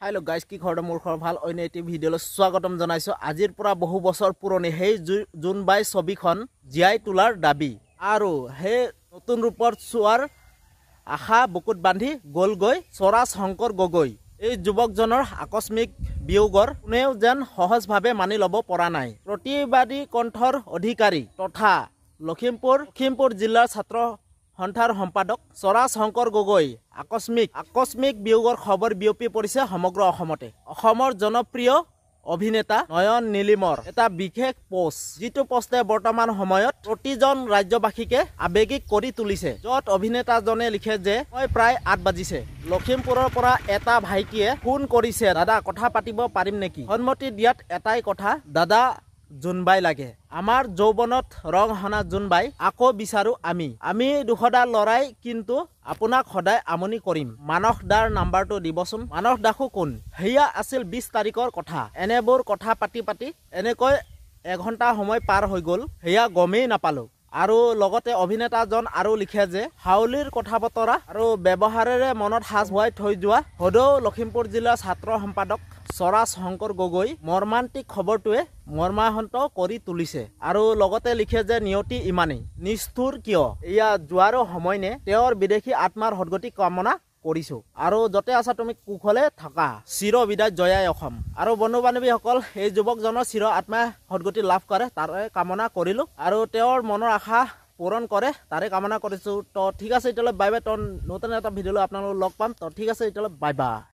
hello guys की खबर मोर खबर ভাল অন্য এটি ভিডিওলৈ স্বাগতম জনাইছো আজিৰ পৰা বহু বছৰ পুৰণি হেই জুনবাই ছবিখন জিয়াই তোলাৰ দাবী আৰু হে নতুন ৰূপৰ চোৱাৰ আশা বুকুত বান্ধি গলগৈ সৰাজ শংকৰ গগৈ এই যুৱকজনৰ আকস্মিক বিয়োগৰ কোনেও যেন সহজভাৱে মানি ল'ব পৰা নাই প্ৰতিবাদী কণ্ঠৰ অধিকাৰী তথা লখিমপুৰ জিলাৰ ছাত্ৰ সন্থাৰ সম্পাদক সৰাজ শংকৰ গগৈ আকস্মিক বিয়োগৰ খবৰ বিয়পি পৰিছে সমগ্ৰ অসমতে অসমৰ জনপ্ৰিয় অভিনেতা নয়ন নীলিমৰ এটা বিশেষ পোষ্ট যিটো পোষ্টে বৰ্তমান সময়ত প্ৰতিজন ৰাজ্যবাসীকে আবেগিক কৰি তুলিছে যত অভিনেতাজনে লিখে যে মই প্ৰায় 8 বাজিছে লখিমপুৰৰ পৰা এটা ভাইটিয়ে ফোন কৰিছে দাদা কথা পাতিব পাৰিম নেকি সন্মতি দিয়াত এটাই কথা দাদা জুনবাই লাগে আমাৰ যৌবনত ৰং হনা জুনবাই আকৌ বিচাৰো আমি দুখদা লৰাই কিন্তু আপোনাক সদায় আমনি কৰিম মানস দাৰ নাম্বাৰটো দিবচোন মানস দাখো কোন হেয়া আছিল 20 তাৰিখৰ কথা এনেবোৰ কথা পাতি এনেকৈ 1 ঘণ্টা সময় পাৰ হৈ গল হেয়া গমেই নাপালো আৰু লগতে অভিনেতাজন আৰু লিখে যে হাউলিৰ কথা বতৰা আৰু ব্যৱহাৰেৰে মনত হাস হোৱাই থৈ যোৱা হদৌ লখিমপুৰ জিলাৰ ছাত্ৰ সম্পাদক সৰাজ শংকৰ গগৈ মৰ্মান্তিক খবৰটোৱে মৰ্মাহন্ত কৰি তুলিছে আৰু লগতে লিখে যে নিয়তি ইমানেই নিষ্ঠুৰ কিয় ইয়া যোৱাৰো সময় নে তেওঁৰ বিদেশী আত্মাৰ সদগতি কামনা কৰিছো আৰু যতে আছা তুমি কুখলে থাকা চিৰ বিদায় জয়াই অসম আৰু বন্ধু বান্ধৱীসকল এই যুৱকজনৰ চিৰ আত্মা সদগতি লাভ কৰে তাৰে কামনা কৰিলো আৰু তেওঁৰ মনৰ আশা পূৰণ কৰে তাৰে কামনা কৰিছো তো ঠিক আছে এতিয়ালৈ বাই বাই তো নতুন এটা ভিডিঅ'লৈ আপোনালোকক লগ পাম তো ঠিক আছে এতিয়ালৈ বাই বাই